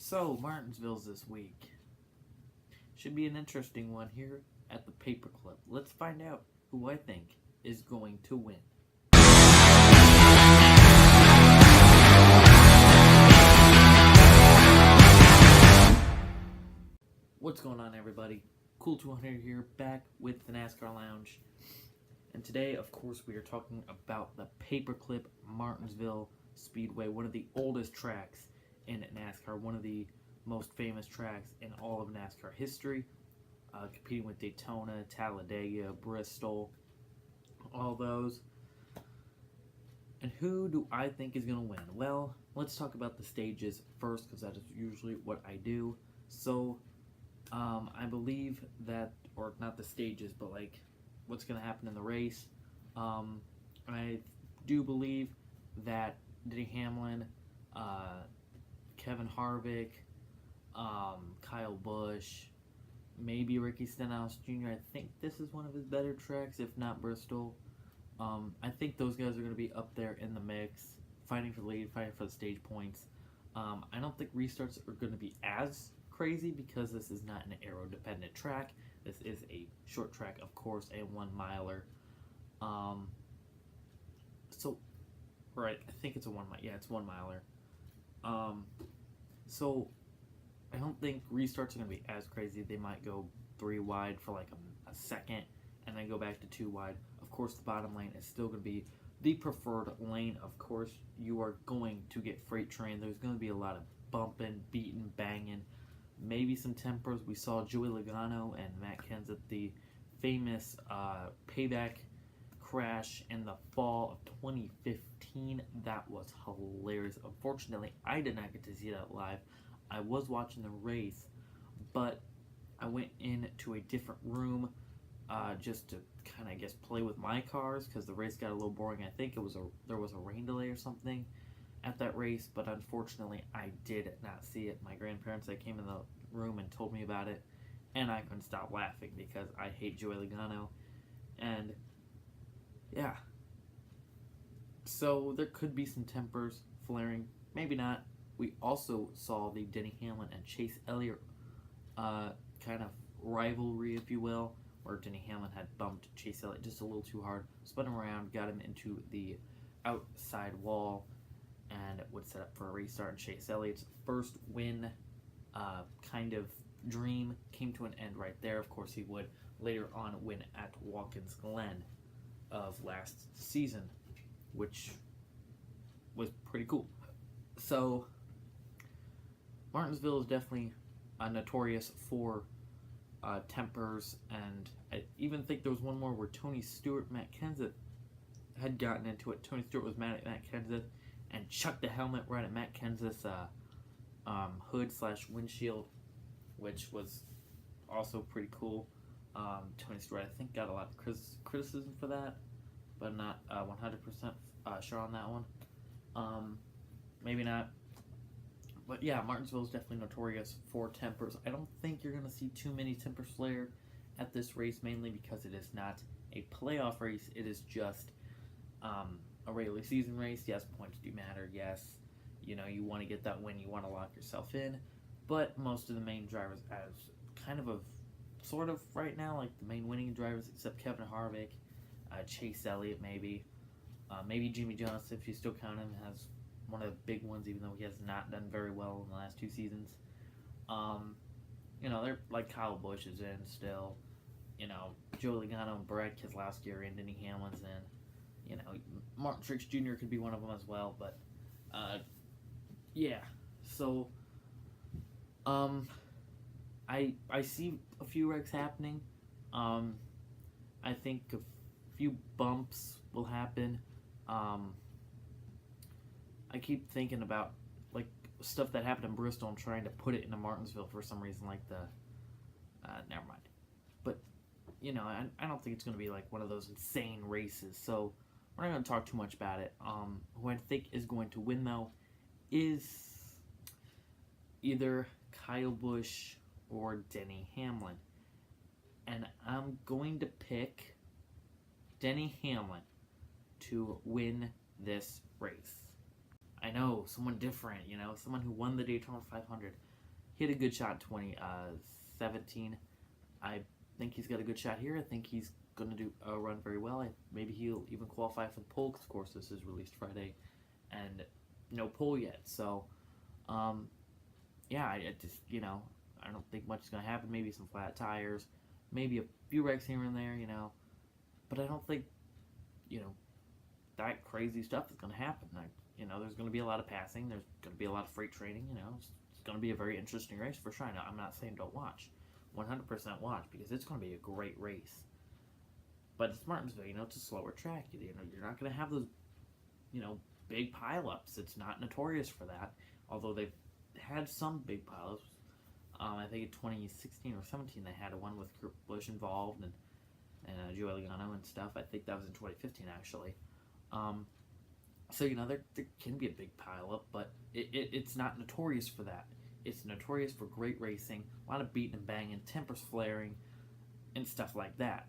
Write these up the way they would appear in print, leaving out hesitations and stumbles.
So, Martinsville's this week. Should be an interesting one here at the Paperclip. Let's find out who I think is going to win. What's going on, everybody? Cool 200 here, back with the NASCAR Lounge. And today, of course, we are talking about the Paperclip Martinsville Speedway, one of the oldest tracks in NASCAR, one of the most famous tracks in all of NASCAR history, competing with Daytona, Talladega, Bristol, all those. And who do I think is going to win? Well, let's talk about the stages first, because that is usually what I do. So, I believe that, or not the stages, but like what's going to happen in the race. I do believe that Denny Hamlin, Kevin Harvick, Kyle Busch, maybe Ricky Stenhouse Jr. I think this is one of his better tracks, if not Bristol. I think those guys are going to be up there in the mix, fighting for the lead, fighting for the stage points. I don't think restarts are going to be as crazy because this is not an aero-dependent track. This is a short track, of course, a 1 miler. Right, I think it's a 1 mile. Yeah, it's 1 miler. So I don't think restarts are going to be as crazy. They might go 3 wide for like a second and then go back to 2 wide. Of course, the bottom lane is still going to be the preferred lane. Of course, you are going to get freight train. There's going to be a lot of bumping, beating, banging, maybe some tempers. We saw Joey Logano and Matt Kenseth, the famous payback crash in the fall of 2015. That was hilarious. Unfortunately, I did not get to see that live. I was watching the race, but I went into a different room just to kind of, I guess, play with my cars because the race got a little boring. I think there was a rain delay or something at that race, but unfortunately I did not see it. My grandparents, they came in the room and told me about it, and I couldn't stop laughing because I hate Joey Logano. And yeah, so there could be some tempers flaring, maybe not. We also saw the Denny Hamlin and Chase Elliott kind of rivalry, if you will, where Denny Hamlin had bumped Chase Elliott just a little too hard, spun him around, got him into the outside wall, and would set up for a restart. And Chase Elliott's first win kind of dream came to an end right there. Of course, he would later on win at Watkins Glen of last season, which was pretty cool. So Martinsville is definitely notorious for tempers, and I even think there was one more where Tony Stewart, Matt Kenseth had gotten into it. Tony Stewart was mad at Matt Kenseth and chucked the helmet right at Matt Kenseth's hood/windshield, which was also pretty cool. Tony Stewart, I think, got a lot of criticism for that, but I'm not 100% sure on that one. Maybe not. But yeah, Martinsville is definitely notorious for tempers. I don't think you're going to see too many tempers flare at this race, mainly because it is not a playoff race. It is just a regular season race. Yes, points do matter. Yes, you know, you want to get that win. You want to lock yourself in. But most of the main drivers, as kind of sort of right now, like the main winning drivers, except Kevin Harvick, Chase Elliott maybe Jimmy Johnson, if you still count him, has one of the big ones, even though he has not done very well in the last 2 seasons. You know, they're like Kyle Busch is in still. You know, Joey Logano and Brad Keselowski are in, Denny Hamlin's in. You know, Martin Truex Jr. could be one of them as well, but yeah. So I see a few wrecks happening. I think a few bumps will happen. I keep thinking about like stuff that happened in Bristol and trying to put it into Martinsville for some reason, like the never mind. But you know, I don't think it's going to be like one of those insane races, so we're not going to talk too much about it. Who I think is going to win though is either Kyle Busch or Denny Hamlin, and I'm going to pick Denny Hamlin to win this race. I know, someone different, someone who won the Daytona 500. He had a good shot in 2017. I think he's got a good shot here. I think he's going to do run very well. Maybe he'll even qualify for the pole, because of course this is released Friday and no pole yet. So, yeah, I just, I don't think much is going to happen. Maybe some flat tires, maybe a few wrecks here and there, but I don't think, that crazy stuff is going to happen. There's going to be a lot of passing. There's going to be a lot of freight training. It's going to be a very interesting race for sure. I'm not saying don't watch. 100% watch, because it's going to be a great race. But it's Martinsville, it's a slower track. You're not going to have those, big pileups. It's not notorious for that. Although they've had some big pileups. I think in 2016 or 17 they had one with Kurt Busch involved and Joey Logano and stuff. I think that was in 2015 actually. So there can be a big pileup, but it's not notorious for that. It's notorious for great racing, a lot of beating and banging, tempers flaring, and stuff like that.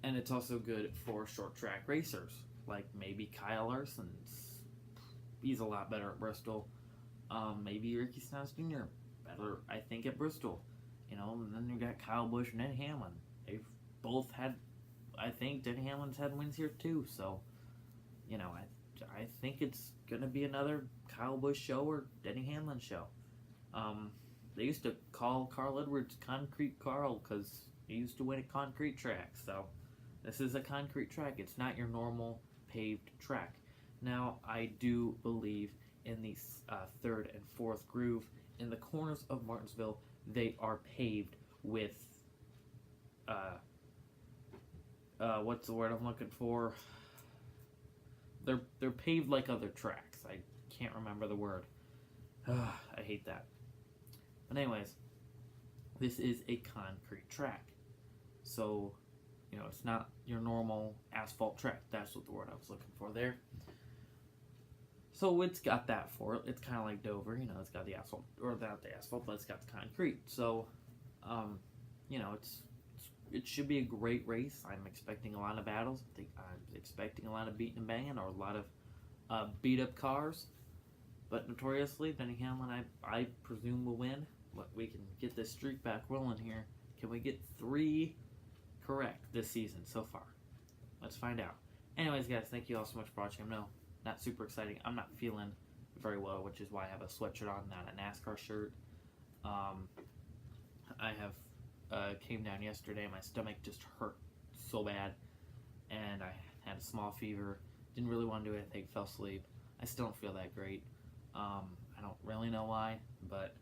And it's also good for short track racers, like maybe Kyle Larson. He's a lot better at Bristol. Maybe Ricky Stenhouse Jr. better, I think, at Bristol. And then you got Kyle Busch and Denny Hamlin. They've both had, I think Denny Hamlin's had wins here too. So, I think it's gonna be another Kyle Busch show or Denny Hamlin show. They used to call Carl Edwards Concrete Carl because he used to win at concrete tracks. So this is a concrete track. It's not your normal paved track. Now, I do believe in the third and fourth groove in the corners of Martinsville, they are paved with what's the word I'm looking for? They're paved like other tracks. I can't remember the word. I hate that. But anyways, this is a concrete track. So, it's not your normal asphalt track. That's what the word I was looking for there. So it's got that for it. It's kind of like Dover, it's got the asphalt, or not the asphalt, but it's got the concrete. So, it should be a great race. I'm expecting a lot of battles. I'm expecting a lot of beating and banging, or a lot of beat up cars. But notoriously, Denny Hamlin, I presume, will win. But we can get this streak back rolling here. Can we get 3 correct this season so far? Let's find out. Anyways, guys, thank you all so much for watching. No, not super exciting. I'm not feeling very well, which is why I have a sweatshirt on, not a NASCAR shirt. I have came down yesterday. My stomach just hurt so bad, and I had a small fever. Didn't really want to do anything. Fell asleep. I still don't feel that great. I don't really know why, but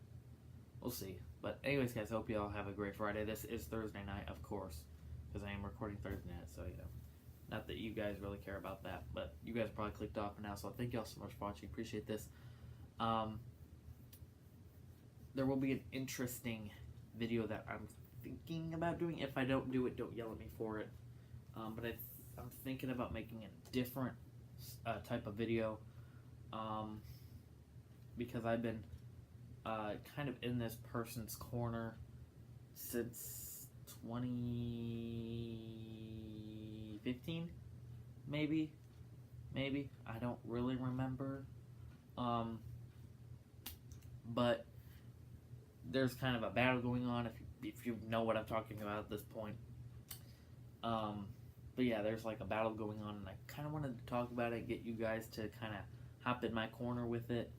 we'll see. But anyways, guys, I hope you all have a great Friday. This is Thursday night, of course, because I am recording Thursday night, so not that you guys really care about that, but you guys probably clicked off now, so thank you all so much for watching. Appreciate this. There will be an interesting video that I'm thinking about doing. If I don't do it, don't yell at me for it. But I'm thinking about making a different type of video, because I've been kind of in this person's corner since 2015, maybe, I don't really remember, but there's kind of a battle going on, if you know what I'm talking about at this point. But yeah, there's like a battle going on, and I kind of wanted to talk about it, get you guys to kind of hop in my corner with it,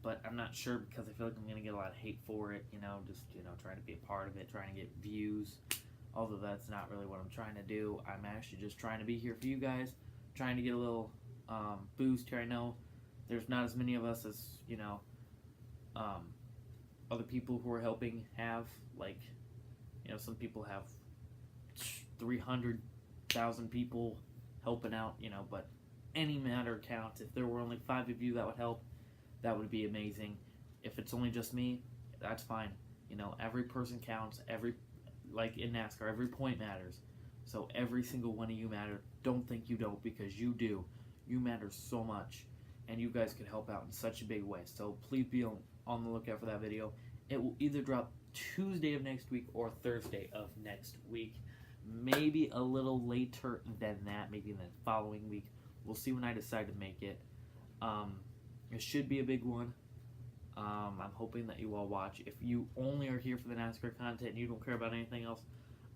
but I'm not sure, because I feel like I'm going to get a lot of hate for it, just, trying to be a part of it, trying to get views, although that's not really what I'm trying to do. I'm actually just trying to be here for you guys, trying to get a little boost here. I know there's not as many of us as, other people who are helping have, like, some people have 300,000 people helping out, but any matter counts. If there were only 5 of you that would help, that would be amazing. If it's only just me, that's fine. Every person counts. Like in NASCAR, every point matters. So every single one of you matter. Don't think you don't, because you do. You matter so much, and you guys could help out in such a big way. So please be on the lookout for that video. It will either drop Tuesday of next week or Thursday of next week. Maybe a little later than that, maybe in the following week. We'll see when I decide to make it. It should be a big one. I'm hoping that you all watch. If you only are here for the NASCAR content and you don't care about anything else,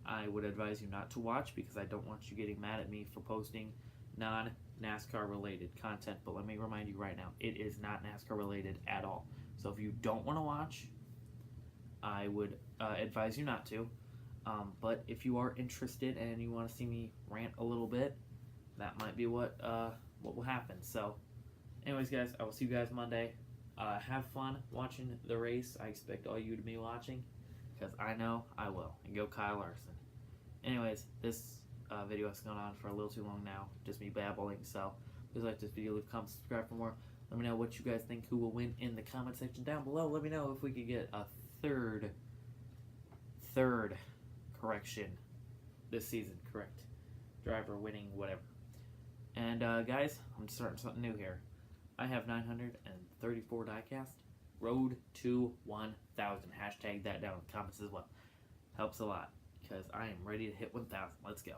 I would advise you not to watch because I don't want you getting mad at me for posting non-NASCAR related content. But let me remind you right now, it is not NASCAR related at all. So if you don't want to watch, I would advise you not to. But if you are interested and you want to see me rant a little bit, that might be what will happen. So anyways, guys, I will see you guys Monday. Have fun watching the race. I expect all you to be watching because I know I will. And go Kyle Larson. Anyways, this video has gone on for a little too long now. Just me babbling. So please like this video, leave a comment, subscribe for more. Let me know what you guys think, who will win in the comment section down below. Let me know if we could get a third correction this season. Correct driver winning, whatever. And guys, I'm starting something new here. I have 934 diecast. Road to 1,000. Hashtag that down in the comments as well. Helps a lot because I am ready to hit 1,000. Let's go.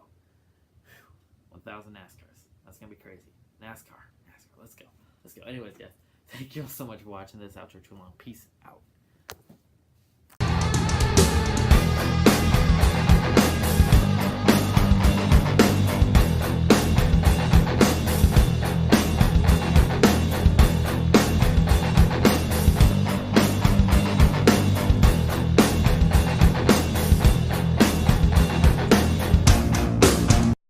1,000 NASCARs. That's gonna be crazy. NASCAR. Let's go. Anyways, guys, thank you all so much for watching this outro too long. Peace out.